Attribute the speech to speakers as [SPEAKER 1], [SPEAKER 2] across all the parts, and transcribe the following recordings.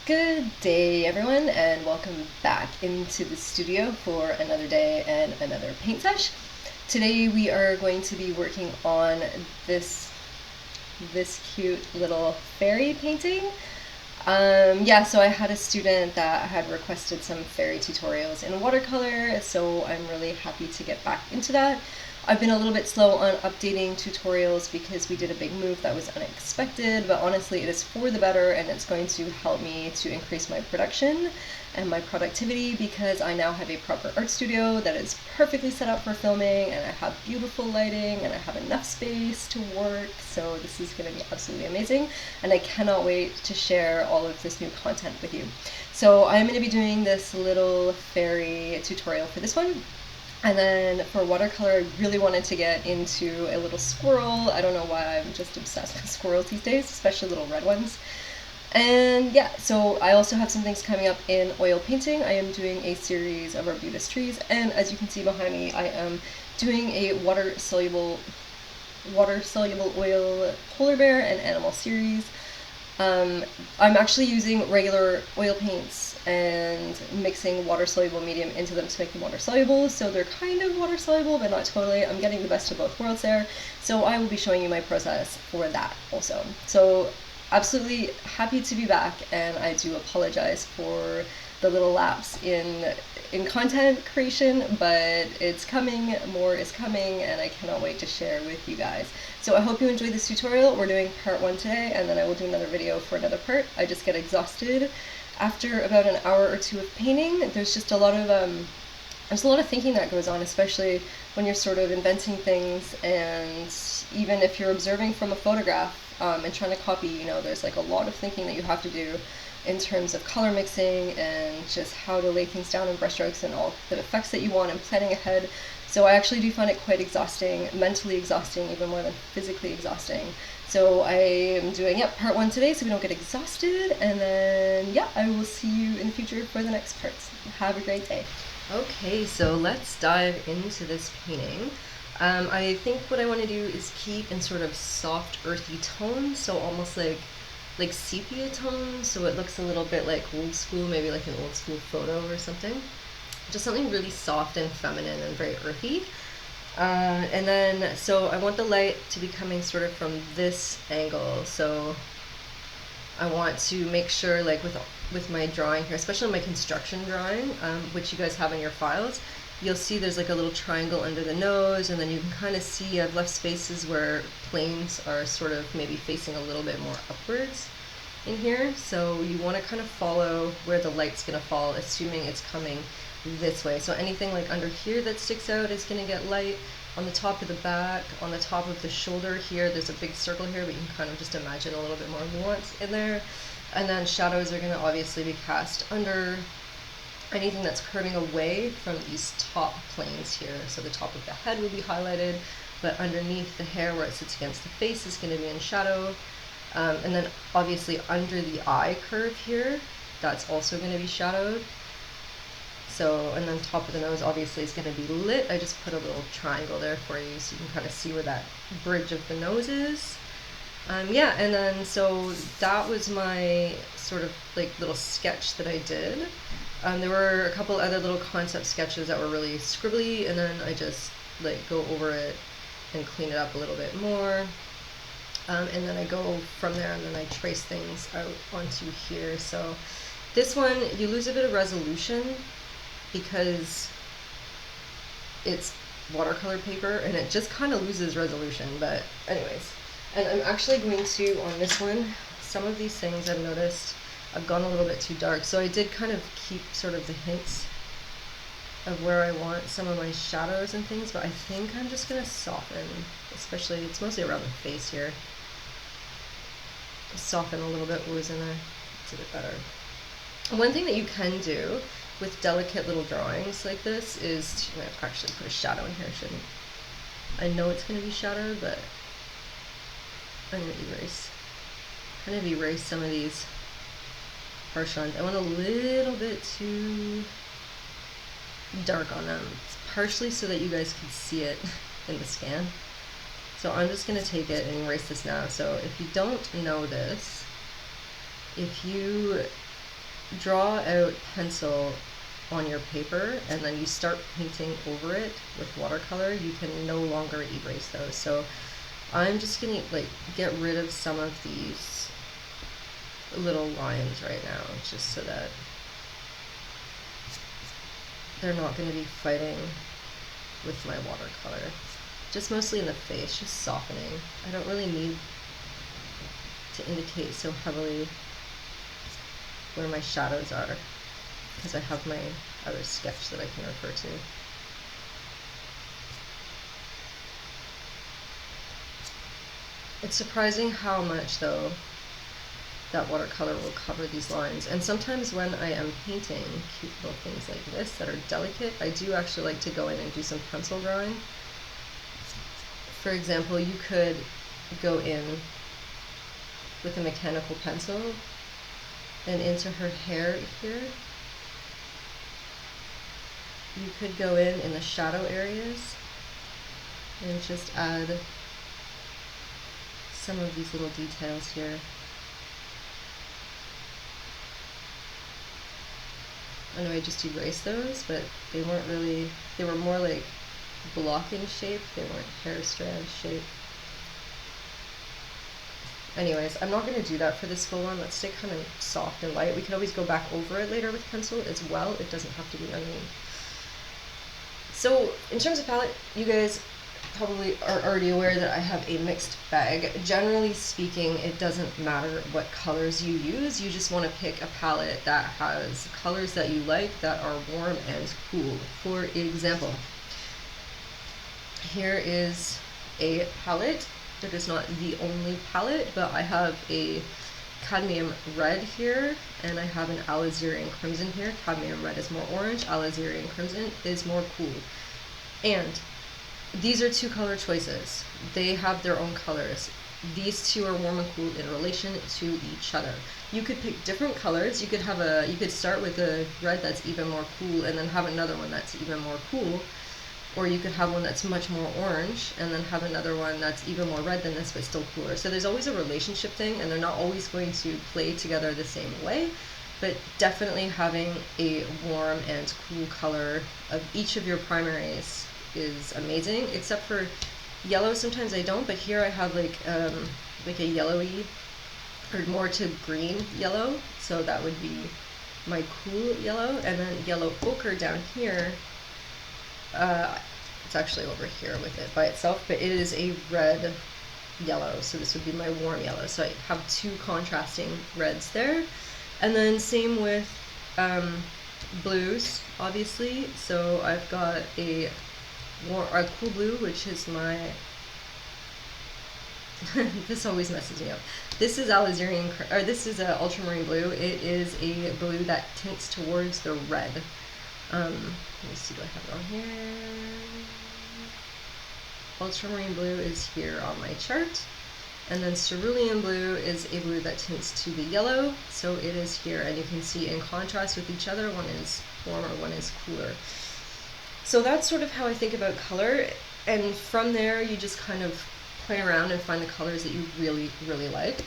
[SPEAKER 1] Good day, everyone, and welcome back into the studio for another day and another paint sesh. Today we are going to be working on this cute little fairy painting. So I had a student that had requested some fairy tutorials in watercolor, so I'm really happy to get back into that. I've been a little bit slow on updating tutorials because we did a big move that was unexpected, but honestly it is for the better and it's going to help me to increase my production and my productivity because I now have a proper art studio that is perfectly set up for filming, and I have beautiful lighting and I have enough space to work, so this is going to be absolutely amazing and I cannot wait to share all of this new content with you. So I'm going to be doing this little fairy tutorial for this one. And then for watercolor, I really wanted to get into a little squirrel. I don't know why, I'm just obsessed with squirrels these days, especially little red ones. And yeah, so I also have some things coming up in oil painting. I am doing a series of arbutus trees, and as you can see behind me, I am doing a water-soluble oil polar bear and animal series. I'm actually using regular oil paints and mixing water-soluble medium into them to make them water-soluble, so they're kind of water-soluble, but not totally. I'm getting the best of both worlds there, so I will be showing you my process for that also. So absolutely happy to be back, and I do apologize for the little lapse in content creation, but it's coming, more is coming, and I cannot wait to share with you guys. So I hope you enjoyed this tutorial. We're doing part 1 today, and then I will do another video for another part. I just get exhausted after about an hour or two of painting. There's just a lot of thinking that goes on, especially when you're sort of inventing things, and even if you're observing from a photograph and trying to copy, you know, there's like a lot of thinking that you have to do in terms of color mixing and just how to lay things down in brushstrokes and all the effects that you want and planning ahead. So I actually do find it quite exhausting, mentally exhausting, even more than physically exhausting. So I am doing part 1 today so we don't get exhausted, and then I will see you in the future for the next parts. Have a great day. Okay, so let's dive into this painting. I think what I want to do is keep in sort of soft earthy tones, so almost like sepia tones, so it looks a little bit like old school, maybe like an old school photo or something. Just something really soft and feminine and very earthy. And then, so I want the light to be coming sort of from this angle, so I want to make sure, like with my drawing here, especially my construction drawing, which you guys have in your files, you'll see there's like a little triangle under the nose, and then you can kind of see I've left spaces where planes are sort of maybe facing a little bit more upwards in here. So you want to kind of follow where the light's going to fall, assuming it's coming this way. So anything like under here that sticks out is going to get light. On the top of the back, on the top of the shoulder here, there's a big circle here, but you can kind of just imagine a little bit more nuance in there. And then shadows are going to obviously be cast under anything that's curving away from these top planes here. So the top of the head will be highlighted, but underneath the hair where it sits against the face is going to be in shadow. And then obviously under the eye curve here, that's also going to be shadowed. So, and then top of the nose obviously is going to be lit. I just put a little triangle there for you so you can kind of see where that bridge of the nose is. And then so that was my sort of like little sketch that I did. There were a couple other little concept sketches that were really scribbly, and then I just like go over it and clean it up a little bit more. And then I go from there and then I trace things out onto here. So this one, you lose a bit of resolution because it's watercolor paper and it just kind of loses resolution, but anyways. And I'm actually going to, on this one, some of these things I've noticed I've gone a little bit too dark, so I did kind of keep sort of the hints of where I want some of my shadows and things, but I think I'm just going to soften, especially, it's mostly around the face here. Soften a little bit what was in there. It's a bit better. One thing that you can do with delicate little drawings like this is to actually put a shadow in here, shouldn't I? Know it's going to be shadowed, but I'm going to erase some of these harsh ones. I went a little bit too dark on them, partially so that you guys can see it in the scan. So I'm just going to take it and erase this now. So if you don't know this, if you draw out pencil on your paper and then you start painting over it with watercolor, you can no longer erase those. So I'm just gonna like get rid of some of these little lines right now, just so that they're not going to be fighting with my watercolor. Just mostly in the face, just softening. I don't really need to indicate so heavily where my shadows are, because I have my other sketch that I can refer to. It's surprising how much, though, that watercolor will cover these lines. And sometimes when I am painting cute little things like this that are delicate, I do actually like to go in and do some pencil drawing. For example, you could go in with a mechanical pencil and into her hair here. You could go in the shadow areas and just add some of these little details here. I know I just erased those, but they weren't really, they were more like blocking shape, they weren't hair strand shape. Anyways, I'm not going to do that for this full one. Let's stay kind of soft and light. We can always go back over it later with pencil as well. It doesn't have to be underneath. So in terms of palette, you guys probably are already aware that I have a mixed bag. Generally speaking, it doesn't matter what colors you use. You just want to pick a palette that has colors that you like that are warm and cool. For example, here is a palette. It is not the only palette, but I have a cadmium red here, and I have an alizarin crimson here. Cadmium red is more orange, alizarin crimson is more cool. And these are two color choices. They have their own colors. These two are warm and cool in relation to each other. You could pick different colors. You could start with a red that's even more cool and then have another one that's even more cool. Or you could have one that's much more orange and then have another one that's even more red than this but still cooler. So there's always a relationship thing, and they're not always going to play together the same way, but definitely having a warm and cool color of each of your primaries is amazing, except for yellow. Sometimes I don't, but here I have like a yellowy or more to green yellow, so that would be my cool yellow. And then yellow ochre down here, it's actually over here with it by itself, but it is a red yellow, so this would be my warm yellow. So I have two contrasting reds there. And then same with blues, obviously. So I've got a cool blue, which is my this always messes me up. This is alizarin, or this is a ultramarine blue. It is a blue that tints towards the red. Let me see, do I have it on here? Ultramarine blue is here on my chart. And then cerulean blue is a blue that tints to the yellow, so it is here, and you can see in contrast with each other, one is warmer, one is cooler. So that's sort of how I think about color, and from there you just kind of play around and find the colors that you really, really like.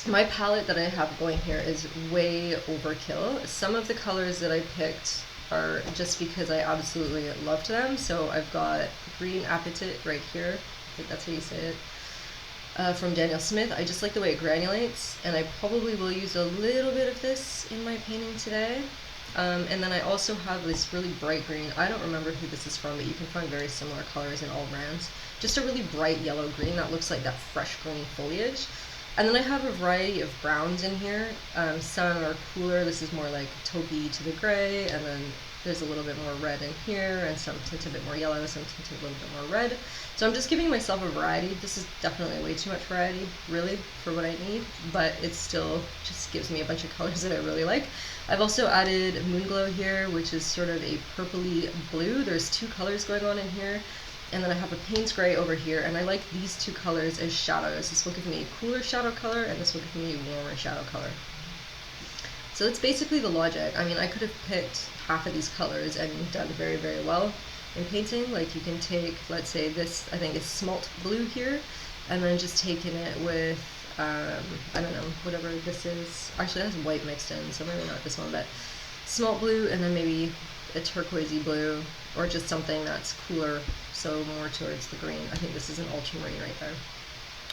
[SPEAKER 1] My palette that I have going here is way overkill. Some of the colors that I picked are just because I absolutely loved them. So I've got Green Appetit right here, I think that's how you say it. From Daniel Smith. I just like the way it granulates, and I probably will use a little bit of this in my painting today. And then I also have this really bright green. I don't remember who this is from, but you can find very similar colors in all brands. Just a really bright yellow green that looks like that fresh green foliage. And then I have a variety of browns in here. Some are cooler. This is more like taupey to the gray, and then there's a little bit more red in here, and some tint a bit more yellow, some tint a little bit more red. So I'm just giving myself a variety. This is definitely way too much variety, really, for what I need, but it still just gives me a bunch of colors that I really like. I've also added Moonglow here, which is sort of a purpley blue. There's two colors going on in here. And then I have a Payne's Gray over here, and I like these two colors as shadows. This will give me a cooler shadow color, and this will give me a warmer shadow color. So that's basically the logic. I mean, I could have picked half of these colors and done very, very well in painting. Like you can take, let's say this, I think is smalt blue here, and then just taken it with I don't know, whatever this is. Actually, it has white mixed in, so maybe not this one, but smalt blue, and then maybe a turquoisey blue, or just something that's cooler, so more towards the green. I think this is an ultramarine right there.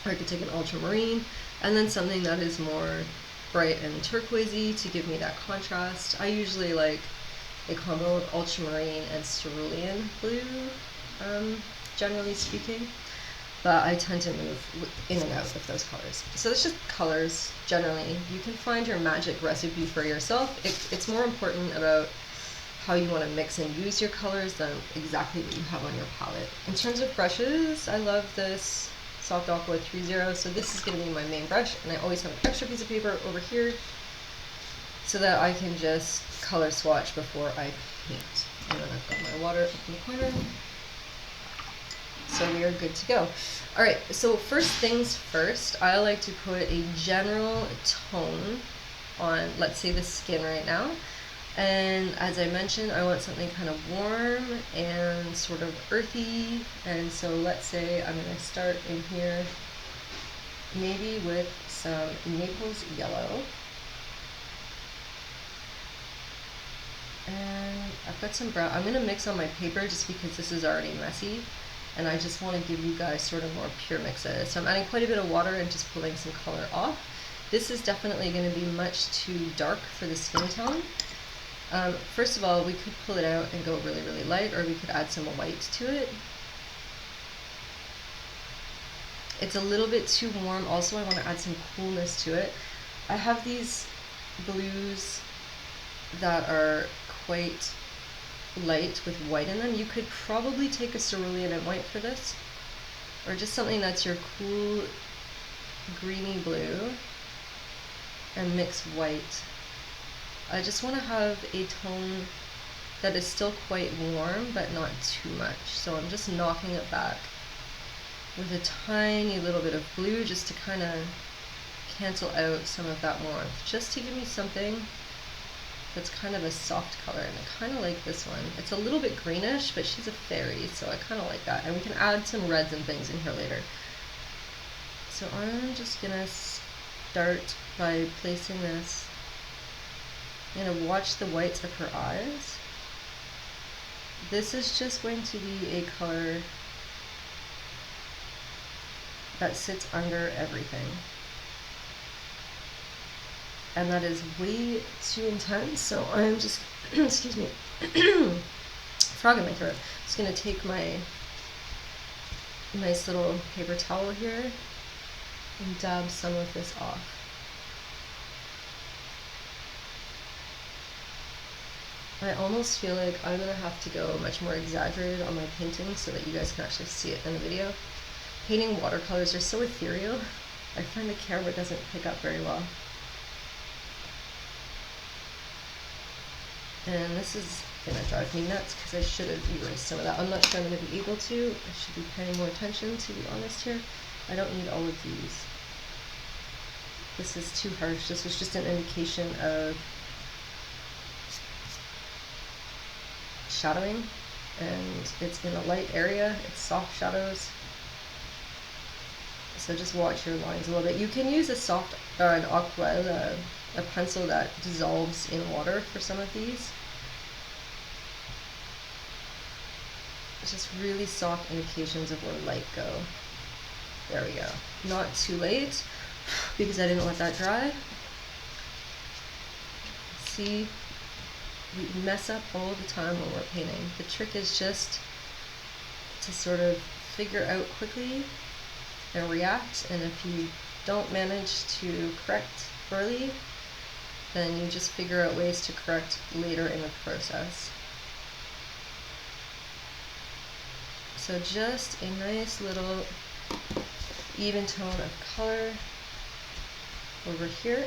[SPEAKER 1] Or I could take an ultramarine, and then something that is more bright and turquoisey to give me that contrast. I usually like a combo of ultramarine and cerulean blue, generally speaking. But I tend to move in and out of those colors. So it's just colors, generally. You can find your magic recipe for yourself. It's more important about how you want to mix and use your colors than exactly what you have on your palette. In terms of brushes, I love this Soft Aqua 30, so this is going to be my main brush, and I always have an extra piece of paper over here so that I can just color swatch before I paint. And then I've got my water up in the corner. So we are good to go. Alright, so first things first, I like to put a general tone on, let's say, the skin right now. And as I mentioned, I want something kind of warm and sort of earthy. And so let's say I'm going to start in here maybe with some Naples yellow. And I've got some brown. I'm going to mix on my paper just because this is already messy. And I just want to give you guys sort of more pure mixes. So I'm adding quite a bit of water and just pulling some color off. This is definitely going to be much too dark for the skin tone. First of all, we could pull it out and go really, really light, or we could add some white to it. It's a little bit too warm. Also, I want to add some coolness to it. I have these blues that are quite light with white in them. You could probably take a cerulean and white for this, or just something that's your cool greeny blue and mix white. I just want to have a tone that is still quite warm but not too much, so I'm just knocking it back with a tiny little bit of blue just to kind of cancel out some of that warmth, just to give me something that's kind of a soft color. And I kind of like this one. It's a little bit greenish, but she's a fairy, so I kind of like that. And we can add some reds and things in here later. So I'm just gonna start by placing this. I'm gonna watch the whites of her eyes. This is just going to be a color that sits under everything. And that is way too intense, so I'm just, excuse me, frog in my throat. Just gonna take my nice little paper towel here and dab some of this off. I almost feel like I'm gonna have to go much more exaggerated on my painting so that you guys can actually see it in the video. Painting watercolors are so ethereal. I find the camera doesn't pick up very well. And this is gonna drive me nuts because I should have erased some of that. I'm not sure I'm gonna be able to. I should be paying more attention, to be honest here. I don't need all of these. This is too harsh. This was just an indication of shadowing, and it's in a light area. It's soft shadows. So just watch your lines a little bit. You can use a soft, an aquarelle, a pencil that dissolves in water for some of these. It's just really soft indications of where light go. There we go. Not too late, because I didn't let that dry. See, we mess up all the time when we're painting. The trick is just to sort of figure out quickly and react, and if you don't manage to correct early, then you just figure out ways to correct later in the process. So just a nice little even tone of color over here.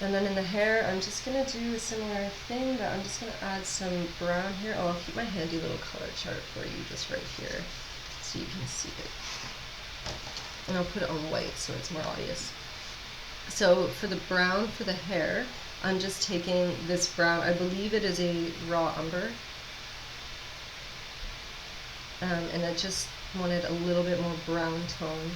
[SPEAKER 1] And then in the hair, I'm just going to do a similar thing, but I'm just going to add some brown here. Oh, I'll keep my handy little color chart for you just right here so you can see it. And I'll put it on white so it's more obvious. So for the brown for the hair, I'm just taking this brown, I believe it is a raw umber, and it just I wanted a little bit more brown tone.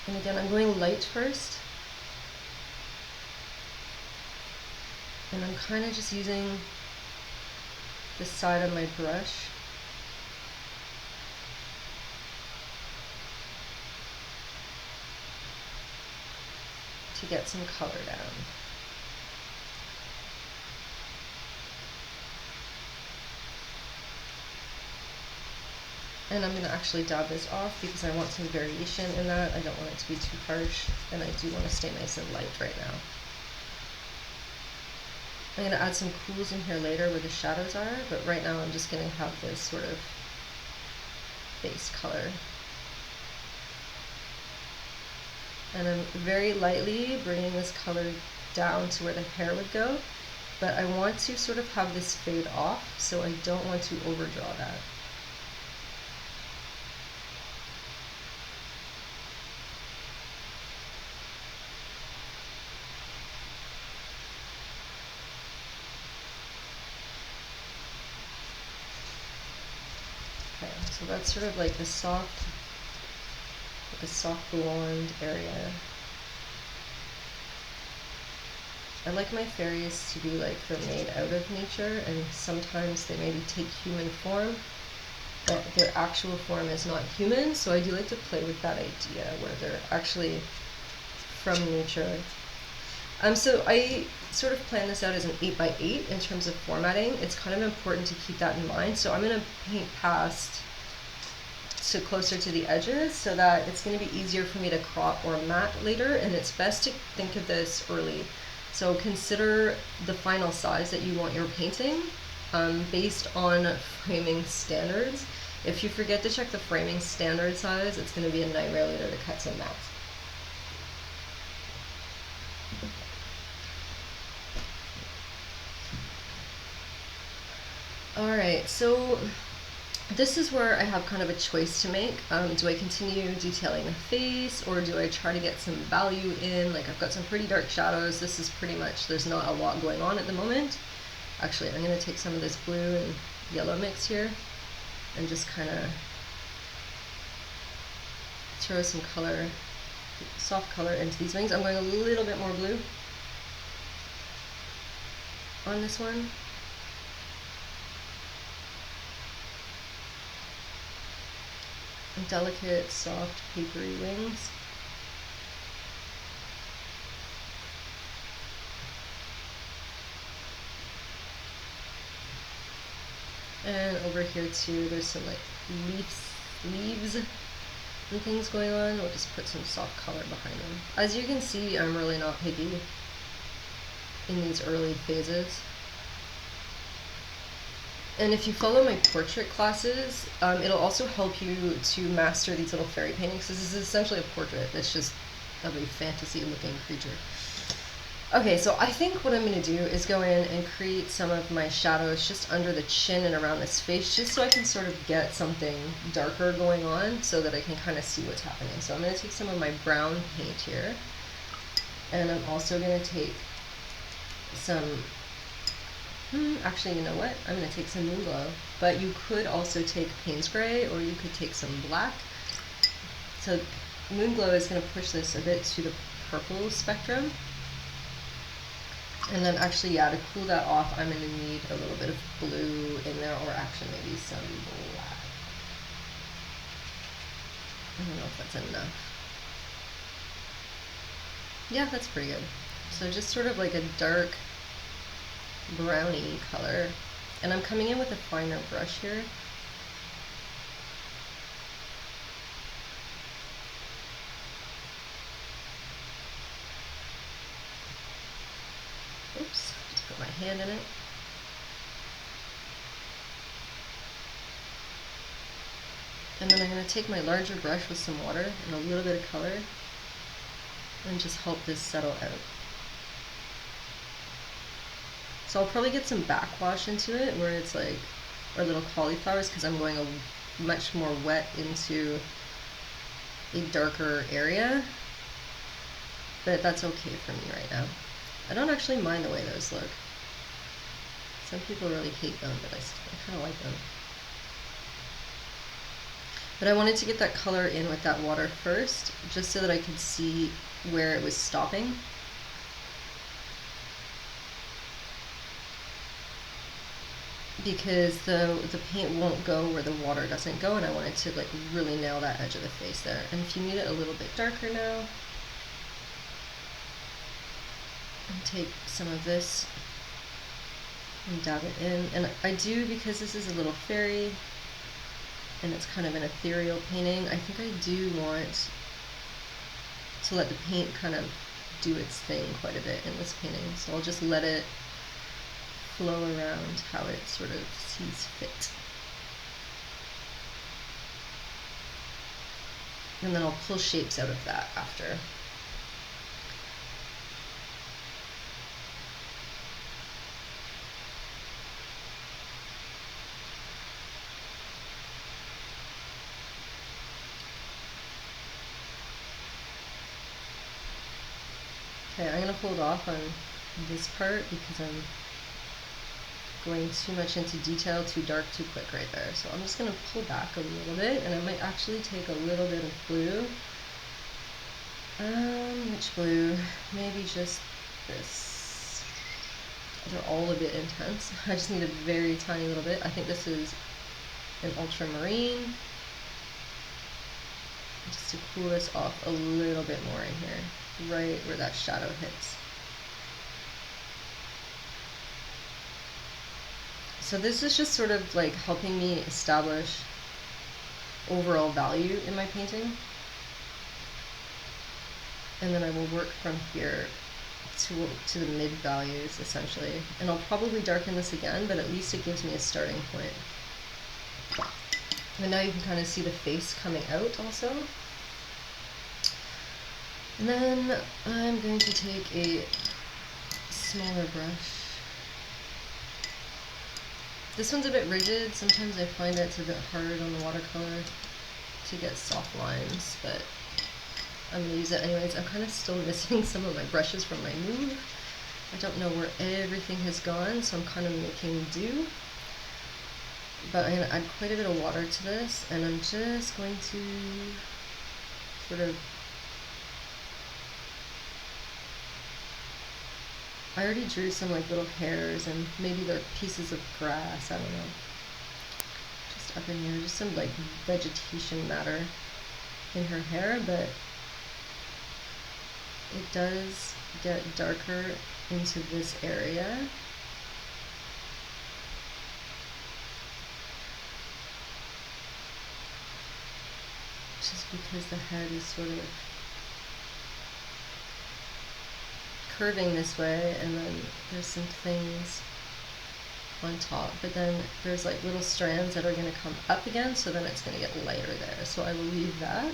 [SPEAKER 1] And again, I'm going light first. And I'm kind of just using the side of my brush to get some color down. And I'm going to actually dab this off because I want some variation in that. I don't want it to be too harsh, and I do want to stay nice and light right now. I'm going to add some cools in here later where the shadows are, but right now I'm just going to have this sort of base color. And I'm very lightly bringing this color down to where the hair would go, but I want to sort of have this fade off, so I don't want to overdraw that. Okay, so that's sort of like the soft blonde area. I like my fairies to be like they're made out of nature, and sometimes they maybe take human form, but their actual form is not human, so I do like to play with that idea where they're actually from nature. So I sort of plan this out as an 8x8 in terms of formatting. It's kind of important to keep that in mind. So I'm going to paint past so closer to the edges so that it's going to be easier for me to crop or matte later, and it's best to think of this early. So consider the final size that you want your painting based on framing standards. If you forget to check the framing standard size, it's going to be a nightmare later to cut some matte. Alright, so this is where I have kind of a choice to make. Do I continue detailing the face, or do I try to get some value in? Like, I've got some pretty dark shadows. This is pretty much, there's not a lot going on at the moment. Actually, I'm going to take some of this blue and yellow mix here and just kind of throw some color, soft color into these wings. I'm going a little bit more blue on this one. Delicate, soft, papery wings. And over here too, there's some like leaves and things going on. We'll just put some soft color behind them. As you can see, I'm really not picky in these early phases. And if you follow my portrait classes, it'll also help you to master these little fairy paintings. This is essentially a portrait. It's just of a fantasy-looking creature. Okay, so I think what I'm going to do is go in and create some of my shadows just under the chin and around this face, just so I can sort of get something darker going on so that I can kind of see what's happening. So I'm going to take some of my brown paint here, and I'm also going to take some... actually, you know what? I'm going to take some Moon Glow, but you could also take Payne's Gray, or you could take some black. So Moon Glow is going to push this a bit to the purple spectrum. And then actually, yeah, to cool that off, I'm going to need a little bit of blue in there, or actually maybe some black. I don't know if that's enough. Yeah, that's pretty good. So just sort of like a dark browny color, and I'm coming in with a finer brush here. Oops, just put my hand in it. And then I'm going to take my larger brush with some water and a little bit of color and just help this settle out. So I'll probably get some backwash into it where it's like, or little cauliflowers, because I'm going much more wet into a darker area, but that's okay for me right now. I don't actually mind the way those look. Some people really hate them, but I kind of like them. But I wanted to get that color in with that water first, just so that I could see where it was stopping. Because the paint won't go where the water doesn't go, and I wanted to like really nail that edge of the face there. And if you need it a little bit darker now, and take some of this and dab it in. And I do, because this is a little fairy and it's kind of an ethereal painting, I think I do want to let the paint kind of do its thing quite a bit in this painting. So I'll just let it flow around how it sort of sees fit. And then I'll pull shapes out of that after. Okay, I'm going to hold off on this part because I'm going too much into detail, too dark, too quick right there. So I'm just going to pull back a little bit, and I might actually take a little bit of blue. Which blue? Maybe just this. They're all a bit intense. I just need a very tiny little bit. I think this is an ultramarine. Just to cool this off a little bit more in here, right where that shadow hits. So this is just sort of like helping me establish overall value in my painting. And then I will work from here to the mid values essentially. And I'll probably darken this again, but at least it gives me a starting point. And now you can kind of see the face coming out also. And then I'm going to take a smaller brush. This one's a bit rigid. Sometimes I find it's a bit hard on the watercolor to get soft lines, but I'm going to use it anyways. I'm kind of still missing some of my brushes from my move. I don't know where everything has gone, so I'm kind of making do. But I'm going to add quite a bit of water to this, and I'm just going to sort of... I already drew some like little hairs, and maybe they're pieces of grass, I don't know. Just up in here, just some like vegetation matter in her hair, but it does get darker into this area. Just because the head is sort of curving this way, and then there's some things on top, but then there's like little strands that are going to come up again, so then it's going to get lighter there. So I will leave that.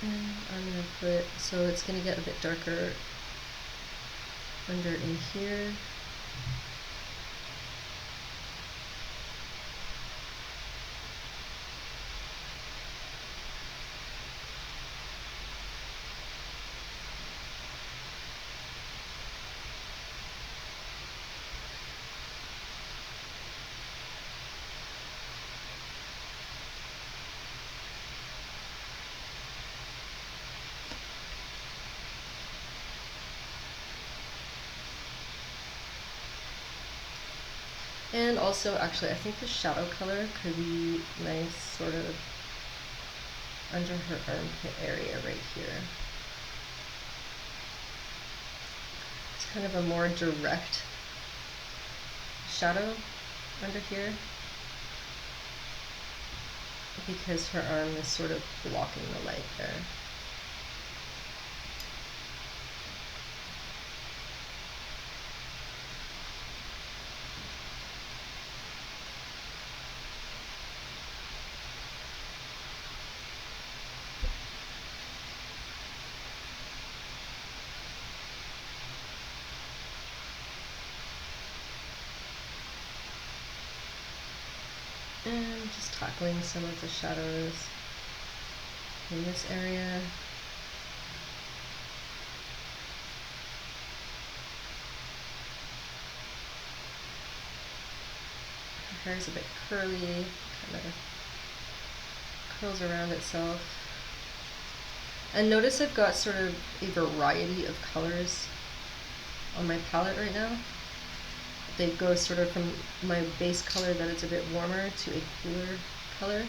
[SPEAKER 1] And I'm going to put, so it's going to get a bit darker under in here. And also, actually, I think the shadow color could be nice sort of under her armpit area right here. It's kind of a more direct shadow under here, because her arm is sort of blocking the light there. tackling some of the shadows in this area. Her hair is a bit curly, kind of curls around itself. And notice I've got sort of a variety of colors on my palette right now. They go sort of from my base color that it's a bit warmer to a cooler color.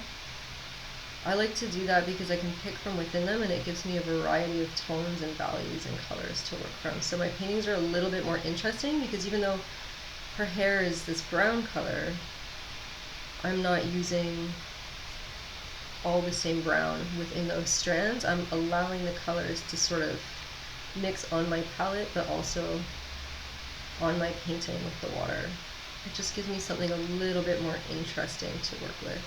[SPEAKER 1] I like to do that because I can pick from within them and it gives me a variety of tones and values and colors to work from. So my paintings are a little bit more interesting because even though her hair is this brown color, I'm not using all the same brown within those strands. I'm allowing the colors to sort of mix on my palette, but also on my painting with the water. It just gives me something a little bit more interesting to work with.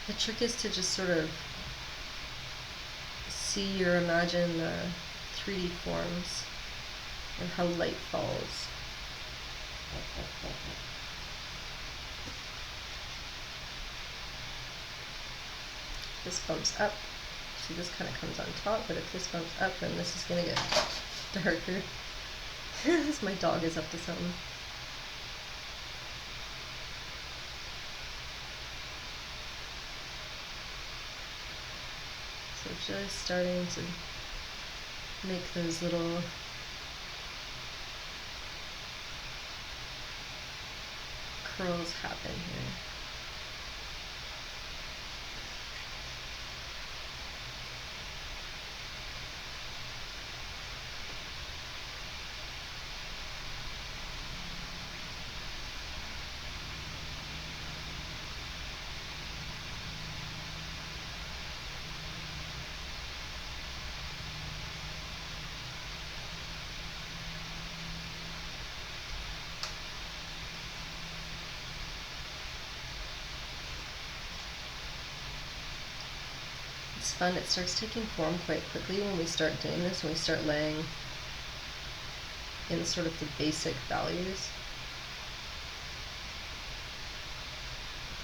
[SPEAKER 1] The trick is to just sort of see or imagine the 3D forms and how light falls. This bumps up, see this kind of comes on top, but if this bumps up then this is going to get darker. My dog is up to something. So just starting to make those little curls happen here. It's fun, it starts taking form quite quickly when we start doing this, when we start laying in sort of the basic values.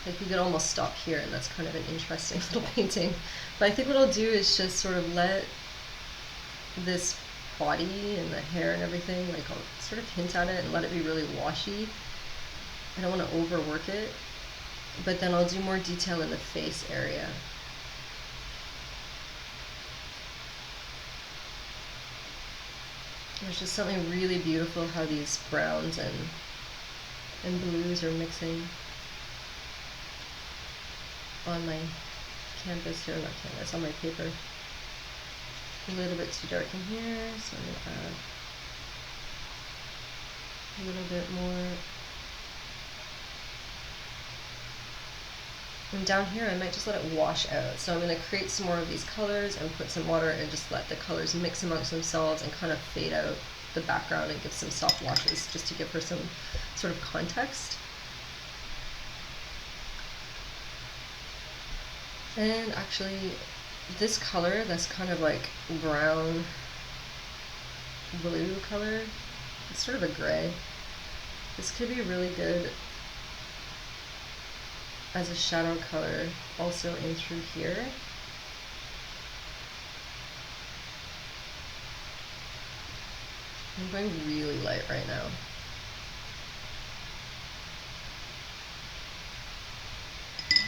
[SPEAKER 1] Like we could almost stop here and that's kind of an interesting little painting. But I think what I'll do is just sort of let this body and the hair and everything, like I'll sort of hint at it and let it be really washy. I don't want to overwork it, but then I'll do more detail in the face area. There's just something really beautiful how these browns and blues are mixing on my canvas here, not canvas, on my paper. A little bit too dark in here, so I'm going to add a little bit more. And down here I might just let it wash out. So I'm going to create some more of these colors and put some water and just let the colors mix amongst themselves and kind of fade out the background and give some soft washes just to give her some sort of context. And actually this color, this kind of like brown blue color, it's sort of a gray. This could be really good as a shadow color also in through here. I'm going really light right now.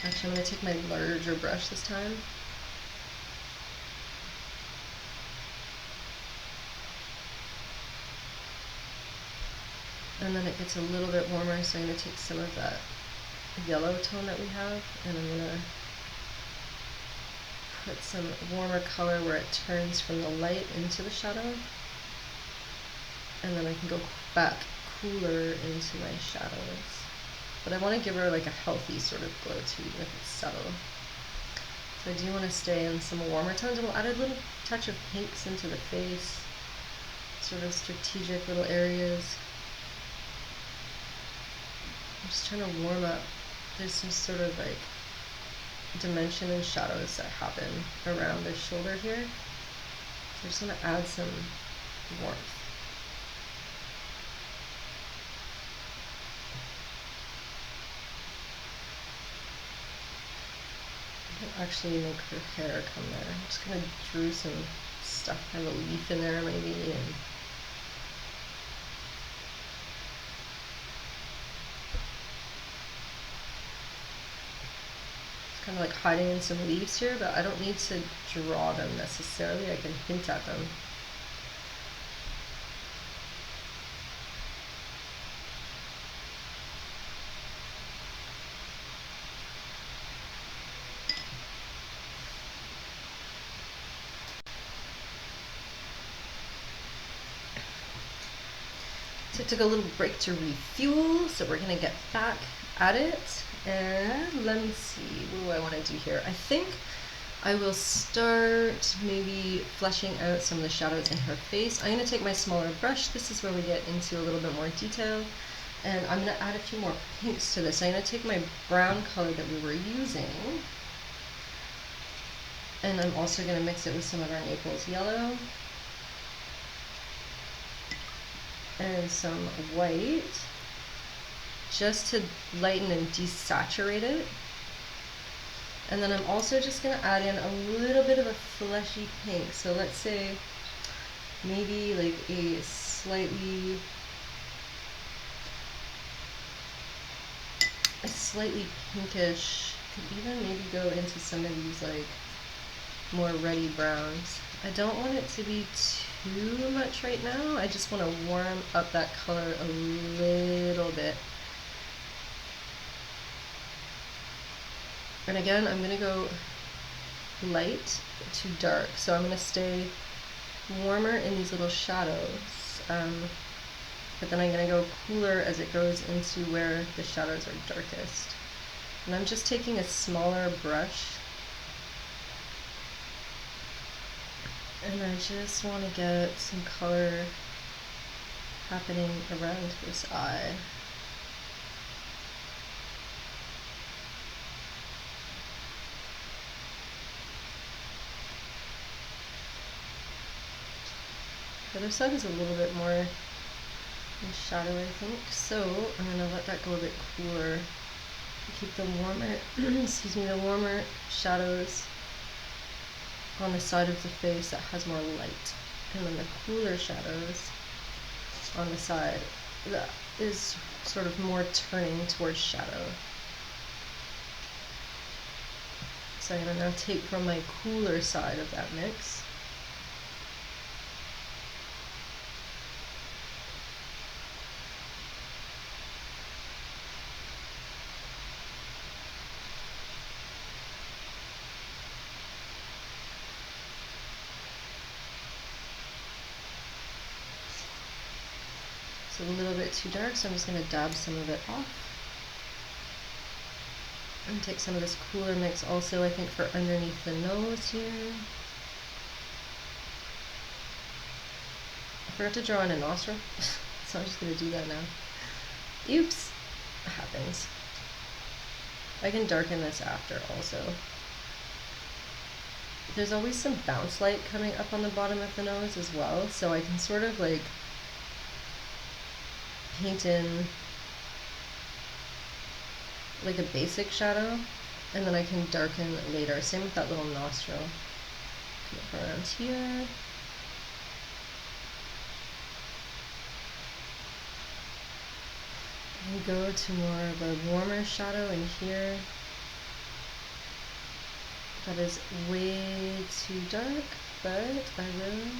[SPEAKER 1] Actually, I'm going to take my larger brush this time. And then it gets a little bit warmer, so I'm going to take some of that yellow tone that we have, and I'm going to put some warmer color where it turns from the light into the shadow. And then I can go back cooler into my shadows. But I want to give her like a healthy sort of glow too, even if it's subtle. So I do want to stay in some warmer tones, and we'll add a little touch of pinks into the face, sort of strategic little areas. I'm just trying to warm up. There's some sort of like dimension and shadows that happen around the shoulder here. So I just want to add some warmth. I'll actually make her hair come there. I'm just gonna drew some stuff, have a leaf in there maybe, and it's kind of like hiding in some leaves here, but I don't need to draw them necessarily. I can hint at them. So I took a little break to refuel, so we're gonna get back at it. And let me see, what do I want to do here? I think I will start maybe fleshing out some of the shadows in her face. I'm gonna take my smaller brush. This is where we get into a little bit more detail. And I'm gonna add a few more pinks to this. I'm gonna take my brown color that we were using, and I'm also gonna mix it with some of our Naples yellow. And some white, just to lighten and desaturate it. And then I'm also just gonna add in a little bit of a fleshy pink. So let's say maybe like a slightly pinkish. Could even maybe go into some of these like more reddy browns. I don't want it to be too much right now. I just want to warm up that color a little bit. And again, I'm going to go light to dark. So I'm going to stay warmer in these little shadows. But then I'm going to go cooler as it goes into where the shadows are darkest. And I'm just taking a smaller brush. And I just want to get some color happening around this eye. The other side is a little bit more in shadow, I think. So I'm going to let that go a bit cooler. Keep the warmer, excuse me, the warmer shadows on the side of the face that has more light, and then the cooler shadows on the side that is sort of more turning towards shadow. So I'm going to now take from my cooler side of that mix a little bit too dark, so I'm just going to dab some of it off. And take some of this cooler mix also, I think, for underneath the nose here. I forgot to draw in a nostril, so I'm just going to do that now. Oops! It happens. I can darken this after also. There's always some bounce light coming up on the bottom of the nose as well, so I can sort of like paint in like a basic shadow, and then I can darken later. Same with that little nostril. Come up around here. And go to more of a warmer shadow in here. That is way too dark, but I will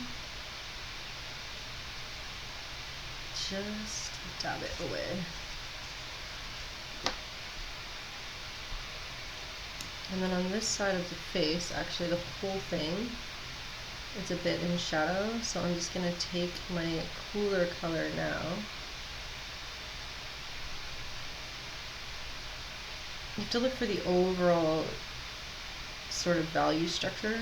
[SPEAKER 1] just dab it away. And then on this side of the face, actually the whole thing, it's a bit in shadow, so I'm just going to take my cooler color now. You have to look for the overall sort of value structure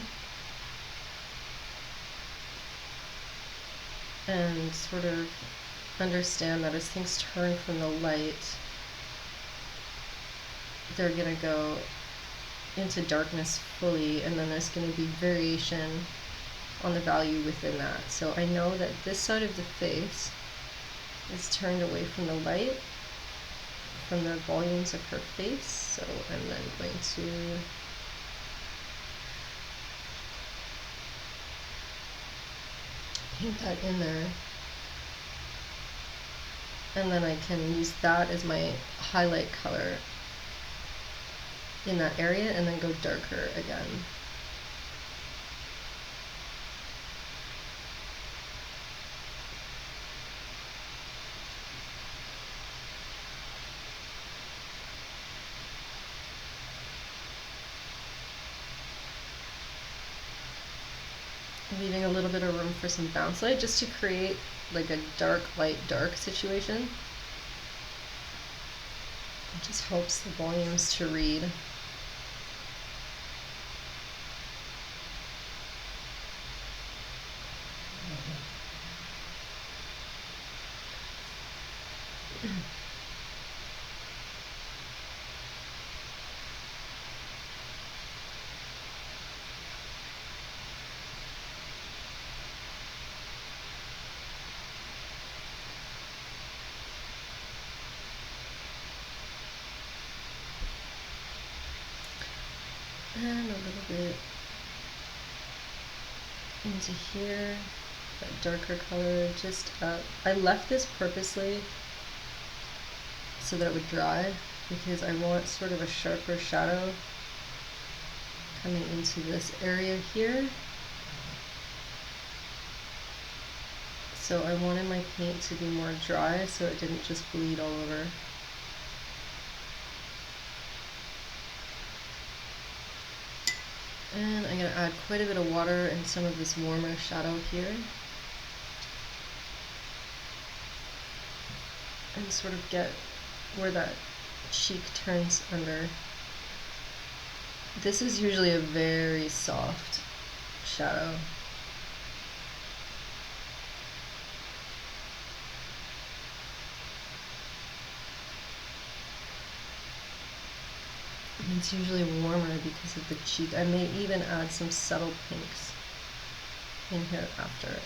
[SPEAKER 1] and sort of understand that as things turn from the light, they're going to go into darkness fully, and then there's going to be variation on the value within that. So I know that this side of the face is turned away from the light, from the volumes of her face, so I'm then going to paint that in there. And then I can use that as my highlight color in that area and then go darker again. Leaving a little bit of room for some bounce light just to create like a dark, light, dark situation. It just helps the volumes to read. And a little bit into here, that darker color, just up. I left this purposely so that it would dry because I want sort of a sharper shadow coming into this area here. So I wanted my paint to be more dry so it didn't just bleed all over. And I'm going to add quite a bit of water and some of this warmer shadow here. And sort of get where that cheek turns under. This is usually a very soft shadow. And it's usually warmer because of the cheek. I may even add some subtle pinks in here after.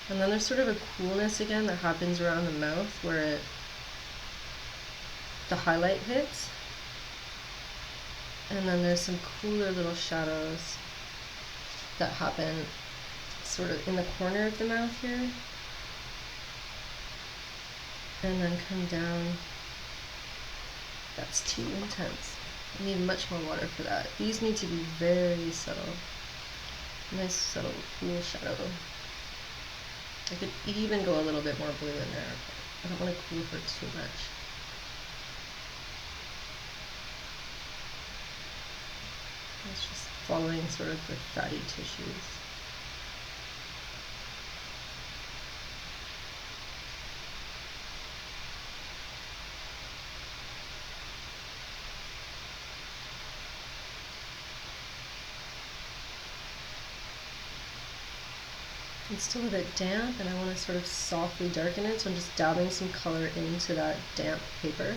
[SPEAKER 1] And then there's sort of a coolness again that happens around the mouth where the highlight hits. And then there's some cooler little shadows that happen sort of in the corner of the mouth here. And then come down. That's too intense. I need much more water for that. These need to be very subtle. Nice subtle cool shadow. I could even go a little bit more blue in there. I don't want to cool her too much. It's just following sort of the fatty tissues. It's still a bit damp and I want to sort of softly darken it, so I'm just dabbing some color into that damp paper.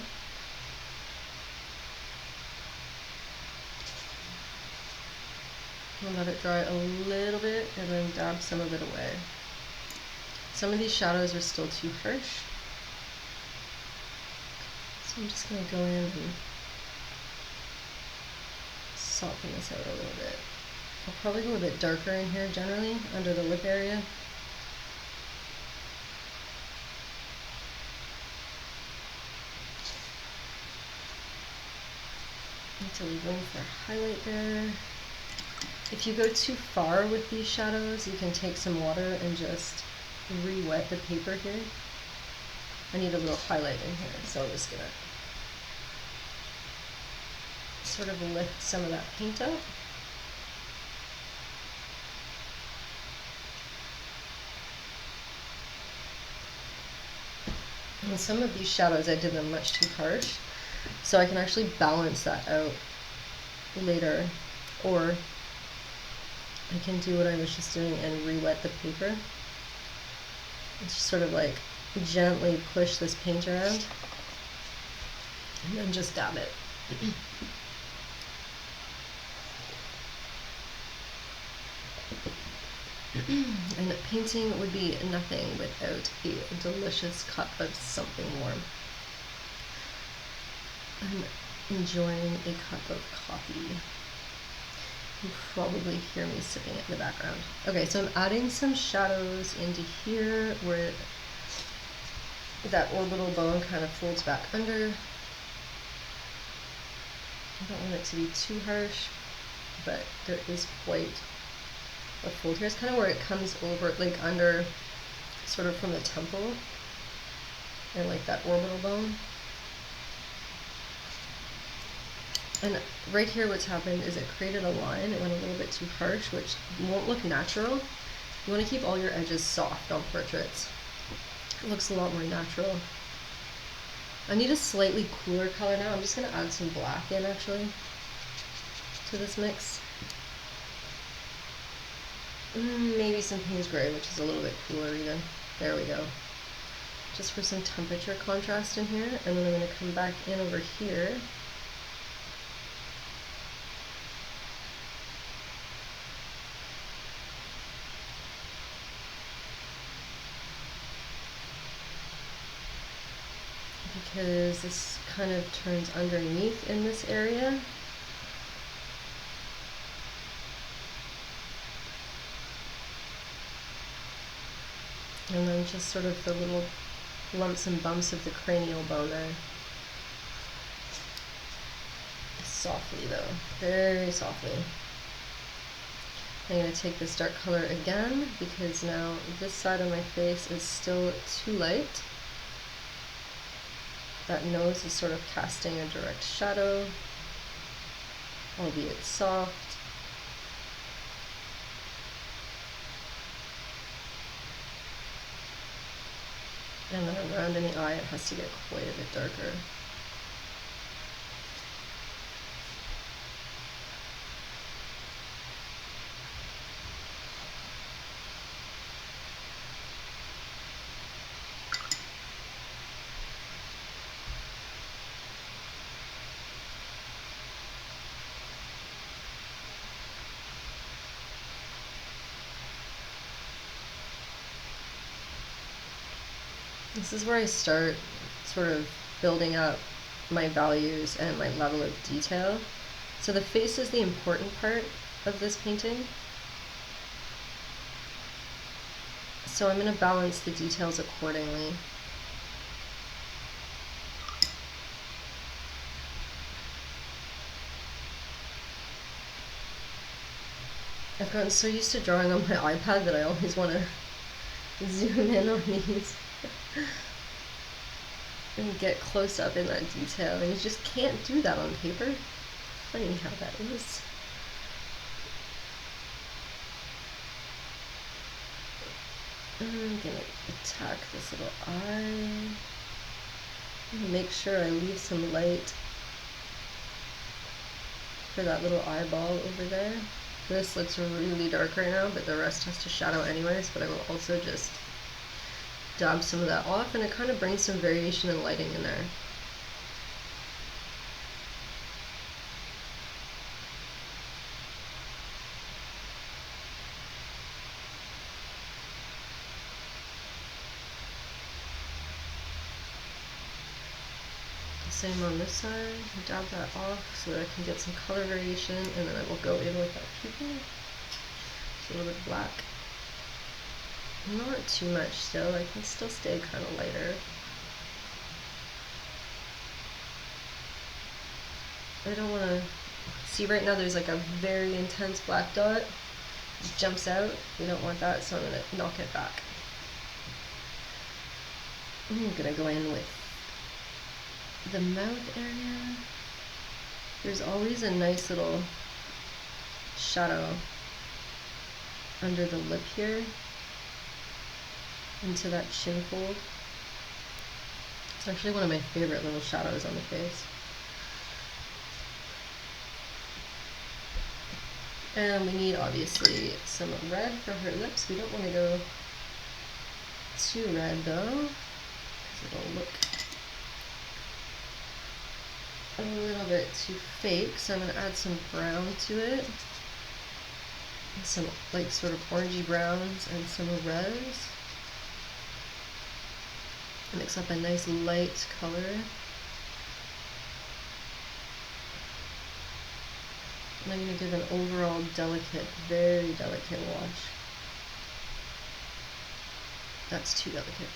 [SPEAKER 1] I'll let it dry a little bit and then dab some of it away. Some of these shadows are still too harsh, so I'm just going to go in and soften this out a little bit. I'll probably go a bit darker in here generally, under the lip area. Need to leave room for a highlight there. If you go too far with these shadows, you can take some water and just re-wet the paper here. I need a little highlight in here, so I'm just gonna sort of lift some of that paint up. And some of these shadows I did them much too harsh, so I can actually balance that out later, or I can do what I was just doing and re-wet the paper. It's just sort of like gently push this paint around and then just dab it. And painting would be nothing without a delicious cup of something warm. I'm enjoying a cup of coffee. You probably hear me sipping it in the background. Okay, so I'm adding some shadows into here where that orbital bone kind of folds back under. I don't want it to be too harsh, but there is quite a fold here. It's kind of where it comes over, like under, sort of from the temple, and like that orbital bone. And right here what's happened is it created a line. It went a little bit too harsh, which won't look natural. You want to keep all your edges soft on portraits. It looks a lot more natural. I need a slightly cooler color now. I'm just going to add some black in actually to this mix. Maybe some Payne's Gray, which is a little bit cooler even. There we go. Just for some temperature contrast in here. And then I'm going to come back in over here. Because this kind of turns underneath in this area. And then just sort of the little lumps and bumps of the cranial bone there. Softly though, very softly. I'm going to take this dark color again because now this side of my face is still too light. That nose is sort of casting a direct shadow, albeit soft. And then around in the eye, it has to get quite a bit darker. This is where I start sort of building up my values and my level of detail. So the face is the important part of this painting. So I'm going to balance the details accordingly. I've gotten so used to drawing on my iPad that I always want to zoom in on these and get close up in that detail, and you just can't do that on paper. Funny how that is. I'm gonna attack this little eye. I'm gonna make sure I leave some light for that little eyeball over there. This looks really dark right now, but the rest has to shadow anyways, but I will also just dab some of that off, and it kind of brings some variation in lighting in there. Same on this side, dab that off so that I can get some color variation, and then I will go in with that pupil. Just a little bit black. Not too much still, I can still stay kind of lighter. I don't want to, see right now there's like a very intense black dot. It jumps out, we don't want that, so I'm going to knock it back. I'm going to go in with the mouth area. There's always a nice little shadow under the lip here, into that chin fold. It's actually one of my favorite little shadows on the face. And we need obviously some red for her lips. We don't want to go too red though, because it'll look a little bit too fake. So I'm going to add some brown to it. Some like sort of orangey browns and some reds. Mix up a nice light color. And I'm going to give an overall delicate, very delicate wash. That's too delicate.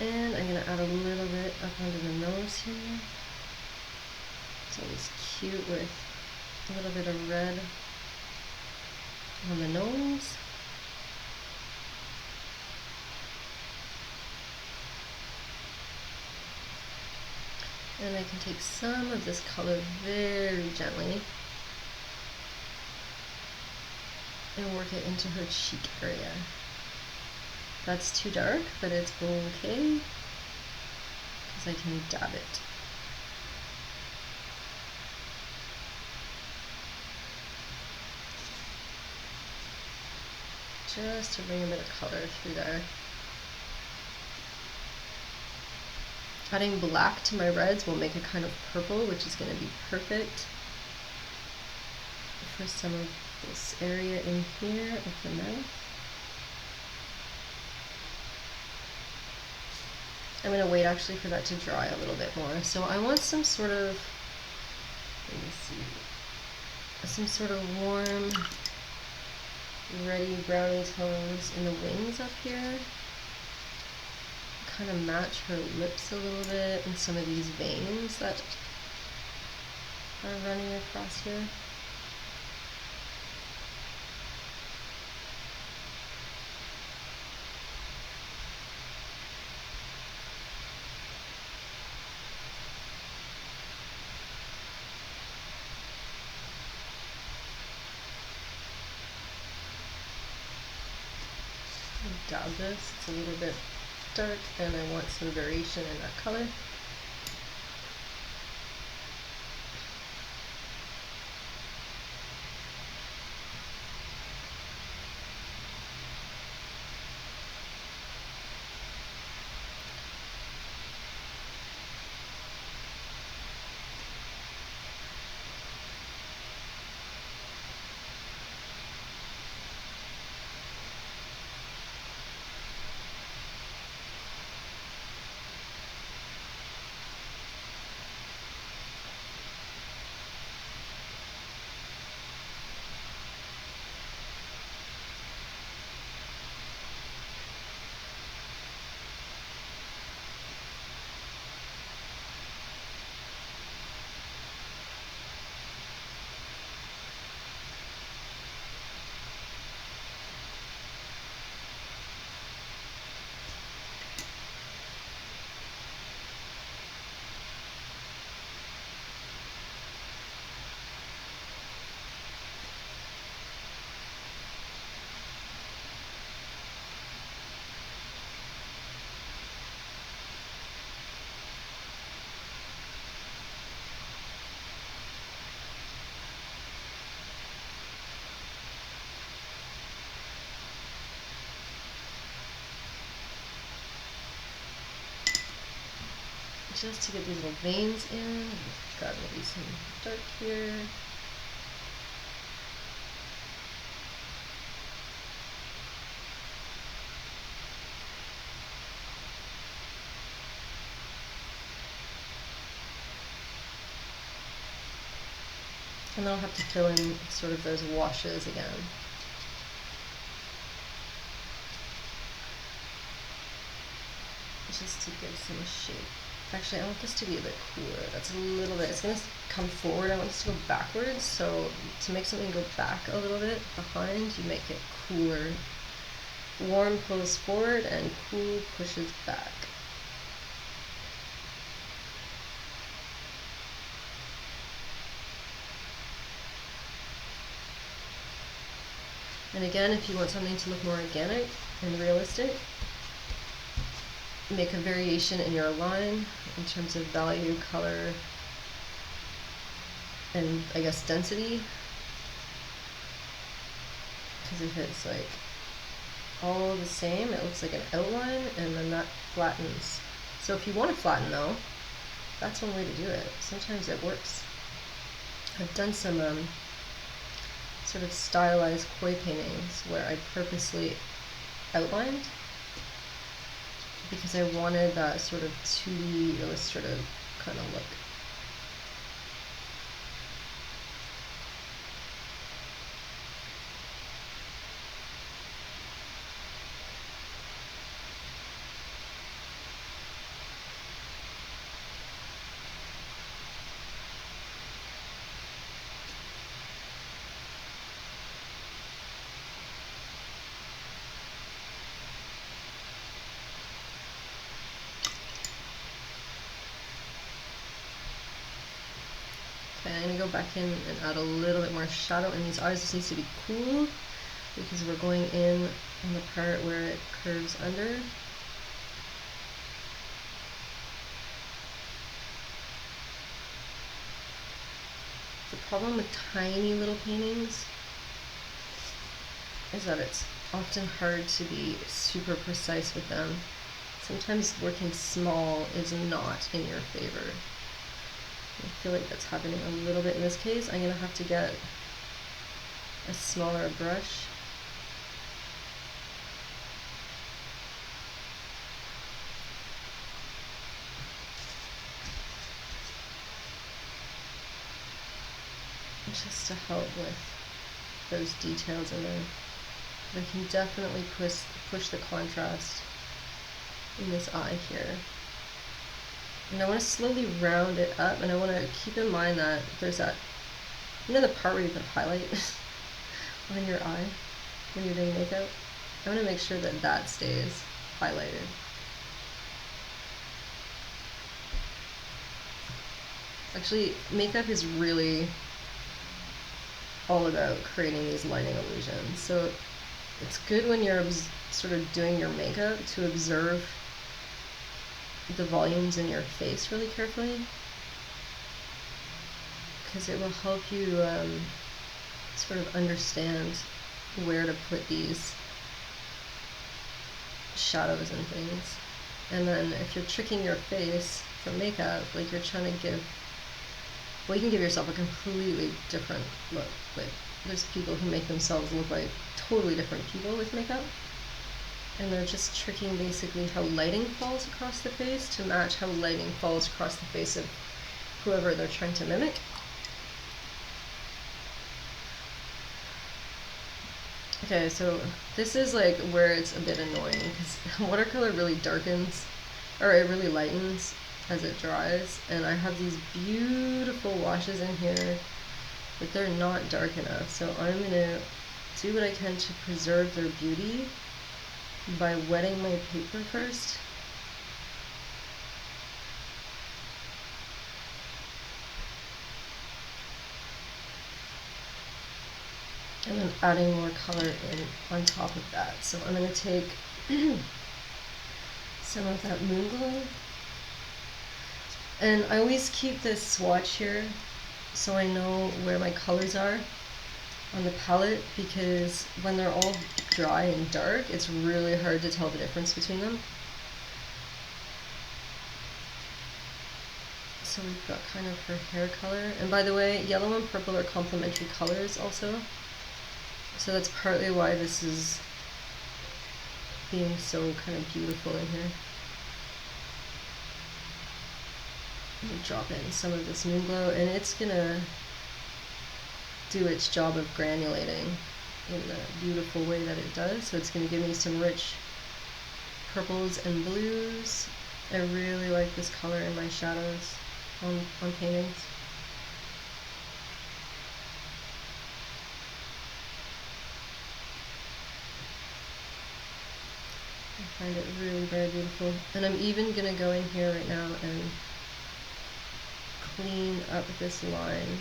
[SPEAKER 1] And I'm going to add a little bit up under the nose here. It's always cute with a little bit of red on the nose. And I can take some of this color very gently and work it into her cheek area. That's too dark, but it's okay because I can dab it. Just to bring a bit of color through there. Adding black to my reds will make a kind of purple, which is going to be perfect for some of this area in here of the mouth. I'm going to wait actually for that to dry a little bit more. So I want some sort of, let me see, some sort of warm, reddy browny tones in the wings up here. Kind of match her lips a little bit and some of these veins that are running across here. Dab this, it's a little bit dark and I want some variation in that color. Just to get these little veins in, got maybe some dark here. And then I'll have to fill in sort of those washes again. Just to give some shape. Actually, I want this to be a bit cooler. That's a little bit, it's going to come forward. I want this to go backwards. So to make something go back a little bit behind, you make it cooler. Warm pulls forward and cool pushes back. And again, if you want something to look more organic and realistic, make a variation in your line in terms of value, color, and I guess density. Because if it's like all the same, it looks like an outline, and then that flattens. So if you want to flatten though, that's one way to do it. Sometimes it works. I've done some sort of stylized koi paintings where I purposely outlined because I wanted that sort of 2D illustrative kind of look. Okay, I'm going to go back in and add a little bit more shadow in these eyes. This needs to be cool because we're going in on the part where it curves under. The problem with tiny little paintings is that it's often hard to be super precise with them. Sometimes working small is not in your favor. I feel like that's happening a little bit in this case. I'm going to have to get a smaller brush. Just to help with those details in there. I can definitely push the contrast in this eye here. And I want to slowly round it up, and I want to keep in mind that there's that, you know, the part where you put highlight on your eye when you're doing makeup? I want to make sure that that stays highlighted. Actually, makeup is really all about creating these lighting illusions. So it's good when you're sort of doing your makeup to observe the volumes in your face really carefully, because it will help you sort of understand where to put these shadows and things. And then if you're tricking your face for makeup, like you're trying to give, well, you can give yourself a completely different look. Like there's people who make themselves look like totally different people with makeup. And they're just tricking basically how lighting falls across the face to match how lighting falls across the face of whoever they're trying to mimic. Okay, so this is like where it's a bit annoying because watercolor really darkens, or it really lightens as it dries, and I have these beautiful washes in here, but they're not dark enough. So I'm gonna do what I can to preserve their beauty by wetting my paper first. And then adding more color in on top of that. So I'm going to take some of that moon glow. And I always keep this swatch here so I know where my colors are on the palette, because when they're all dry and dark, it's really hard to tell the difference between them. So we've got kind of her hair color. And by the way, yellow and purple are complementary colors also. So that's partly why this is being so kind of beautiful in here. I'm gonna drop in some of this moon glow, and it's gonna do its job of granulating in the beautiful way that it does. So it's gonna give me some rich purples and blues. I really like this color in my shadows on paintings. I find it really very beautiful. And I'm even gonna go in here right now and clean up this line.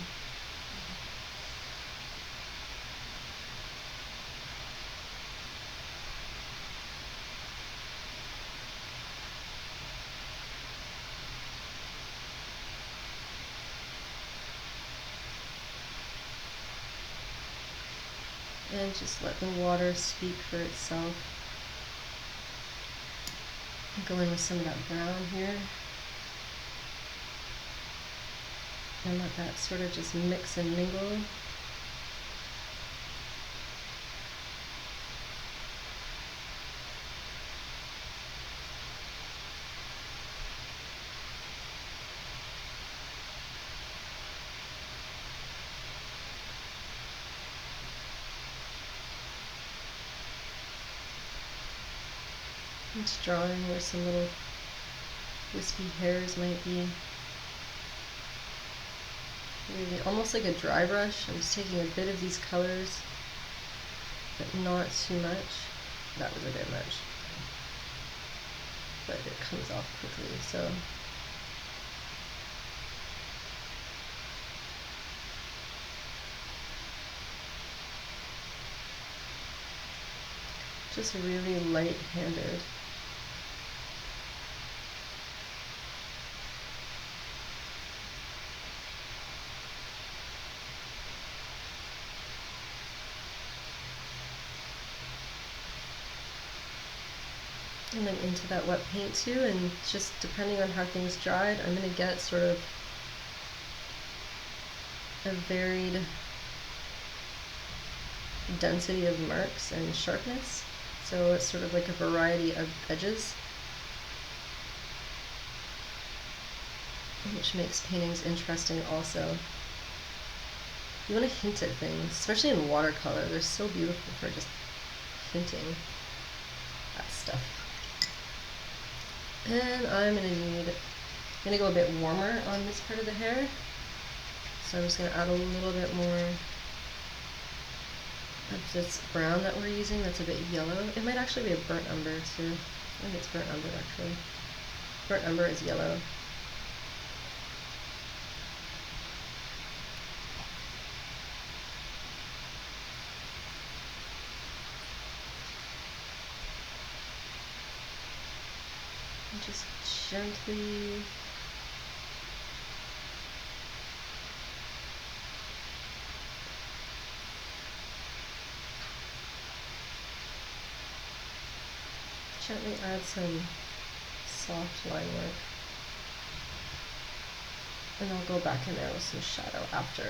[SPEAKER 1] And just let the water speak for itself. Go in with some of that brown here. And let that sort of just mix and mingle. I'm just drawing where some little wispy hairs might be. Really almost like a dry brush. I'm just taking a bit of these colors, but not too much. That was a bit much, but it comes off quickly, so. Just really light-handed. And then into that wet paint too, and just depending on how things dried, I'm going to get sort of a varied density of marks and sharpness. So it's sort of like a variety of edges, which makes paintings interesting also. You want to hint at things, especially in watercolor. They're so beautiful for just hinting at stuff. And I'm gonna go a bit warmer on this part of the hair. So I'm just gonna add a little bit more of this brown that we're using that's a bit yellow. It might actually be a burnt umber too. I think it's burnt umber actually. Burnt umber is yellow. And just gently add some soft line work. And I'll go back in there with some shadow after.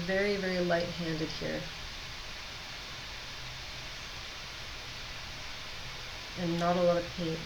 [SPEAKER 1] Very, very light-handed here. And not a lot of paint.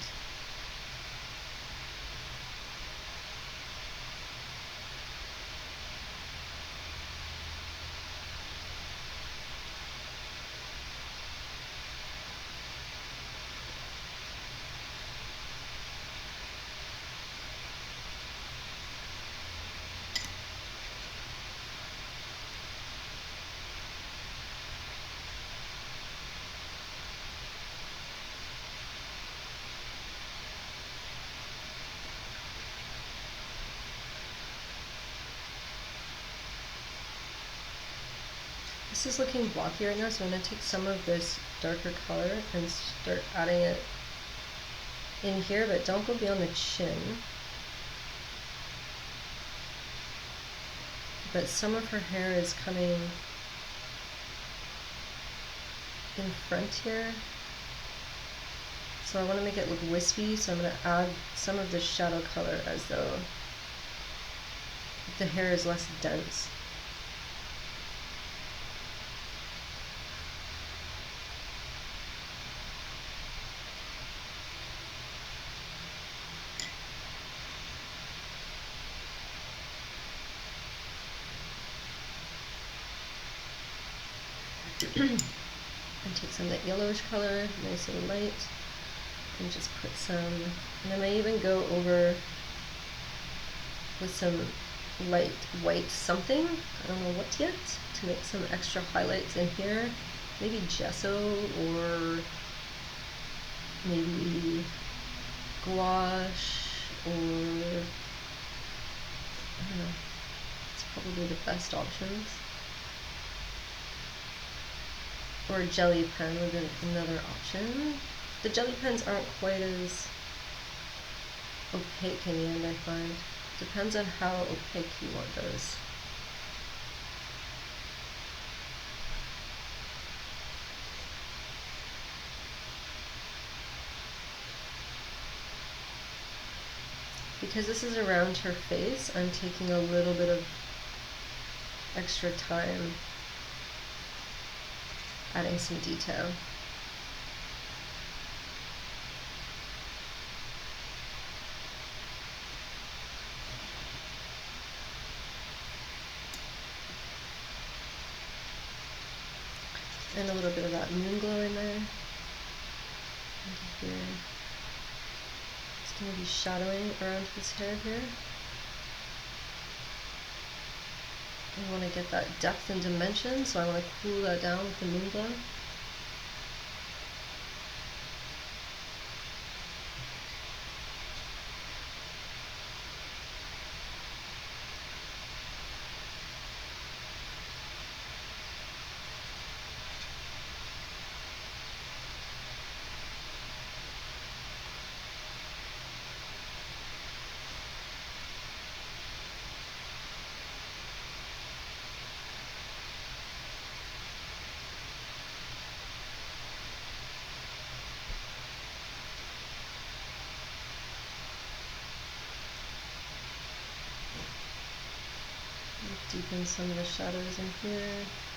[SPEAKER 1] This is looking blocky right now, so I'm going to take some of this darker color and start adding it in here, but don't go beyond the chin. But some of her hair is coming in front here, so I want to make it look wispy, so I'm going to add some of this shadow color as though the hair is less dense. And take some of that yellowish color, nice and light, and just put some, and I might even go over with some light white something, I don't know what yet, to make some extra highlights in here. Maybe gesso, or maybe gouache, or I don't know, it's probably the best options. Or a jelly pen would be another option. The jelly pens aren't quite as opaque in the end, I find. Depends on how opaque you want those. Because this is around her face, I'm taking a little bit of extra time adding some detail. And a little bit of that moon glow in there. Here. It's going to be shadowing around his hair here. I want to get that depth and dimension, so I want to cool that down with the moon glow. Deepen some of the shadows in here.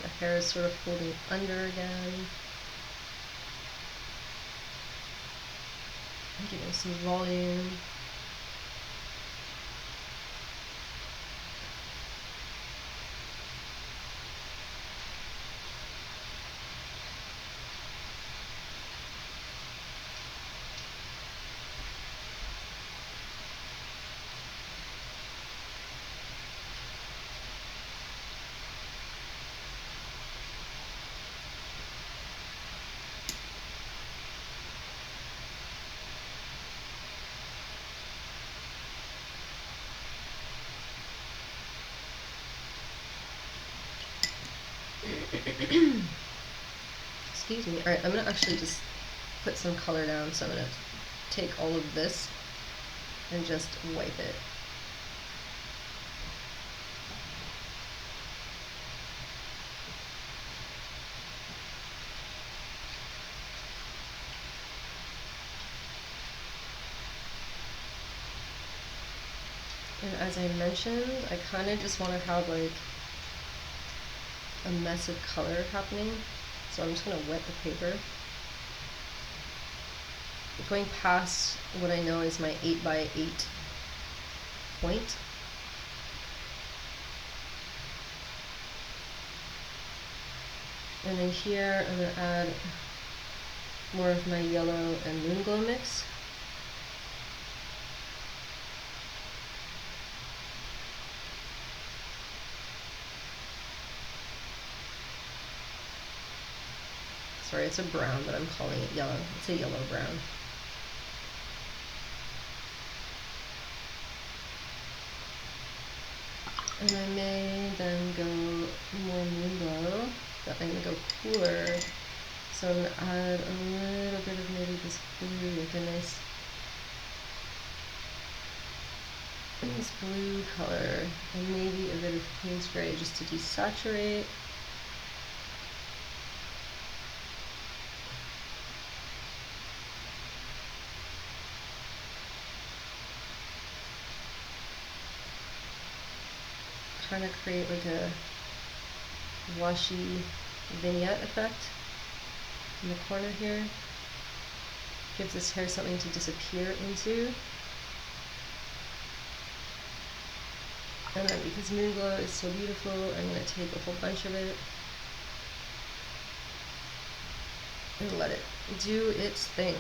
[SPEAKER 1] The hair is sort of folding under again. And giving some volume. Excuse me. Alright, I'm going to actually just put some color down, so I'm going to take all of this and just wipe it. And as I mentioned, I kind of just want to have like a mess of color happening. So I'm just going to wet the paper. Going past what I know is my 8x8 point. And then here I'm going to add more of my yellow and moon glow mix. Sorry, it's a brown, but I'm calling it yellow. It's a yellow brown. And I may then go more moon glow, but I'm going to go cooler. So I'm going to add a little bit of maybe this blue, like a nice blue color, and maybe a bit of Payne's gray just to desaturate. Kind of create like a washy vignette effect in the corner here. Gives this hair something to disappear into. And then because moon glow is so beautiful, I'm going to take a whole bunch of it and let it do its thing.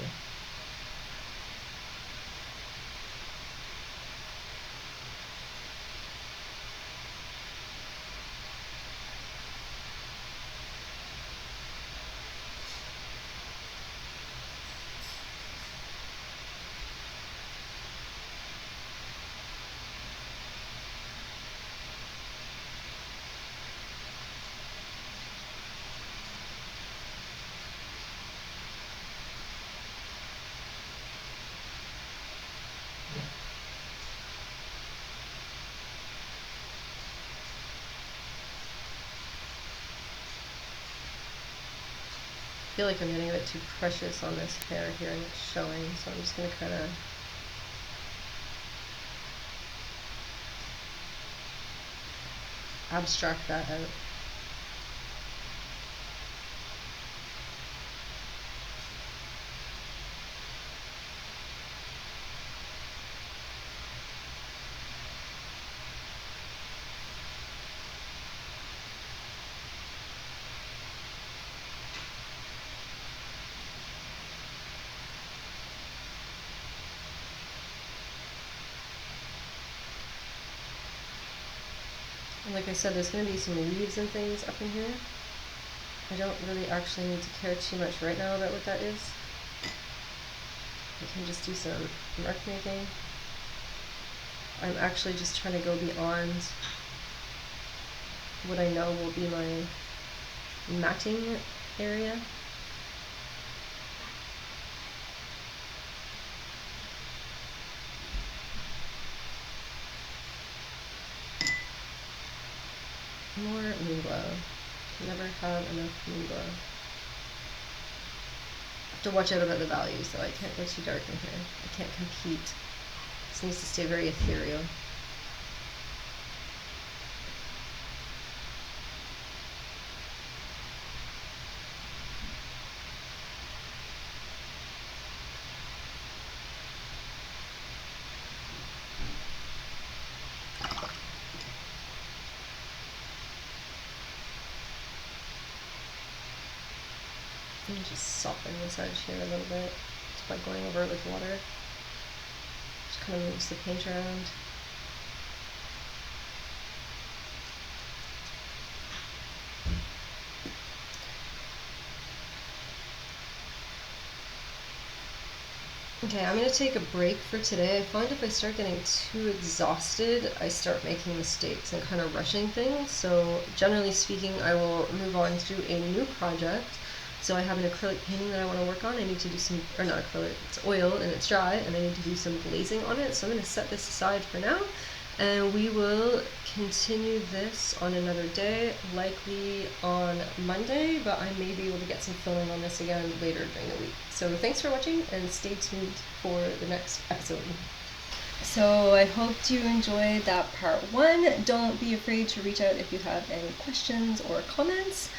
[SPEAKER 1] I feel like I'm getting a bit too precious on this hair here and it's showing, so I'm just going to kind of abstract that out. And like I said, there's going to be some leaves and things up in here. I don't really actually need to care too much right now about what that is. I can just do some mark making. I'm actually just trying to go beyond what I know will be my matting area. More moon glow. Never have enough moon glow. I have to watch out about the values though. I can't go too dark in here. I can't compete. This needs to stay very ethereal. And just soften this edge here a little bit just by going over it with water. Just kind of moves the paint around. Okay, I'm going to take a break for today. I find if I start getting too exhausted, I start making mistakes and kind of rushing things. So generally speaking, I will move on to a new project. So I have an acrylic painting that I want to work on. I need to do some, or not acrylic, it's oil and it's dry, and I need to do some glazing on it. So I'm going to set this aside for now, and we will continue this on another day, likely on Monday, but I may be able to get some filming on this again later during the week. So thanks for watching, and stay tuned for the next episode. So I hope you enjoyed that part one. Don't be afraid to reach out if you have any questions or comments.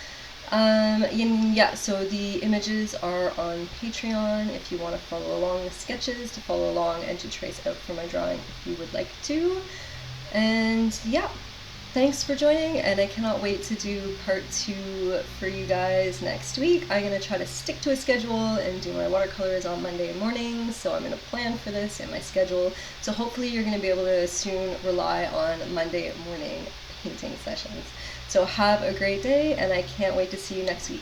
[SPEAKER 1] Yeah, so the images are on Patreon if you want to follow along with sketches, to follow along and to trace out for my drawing if you would like to. And yeah, thanks for joining, and I cannot wait to do part 2 for you guys next week. I'm going to try to stick to a schedule and do my watercolors on Monday morning, so I'm going to plan for this in my schedule. So hopefully you're going to be able to soon rely on Monday morning painting sessions. So have a great day, and I can't wait to see you next week.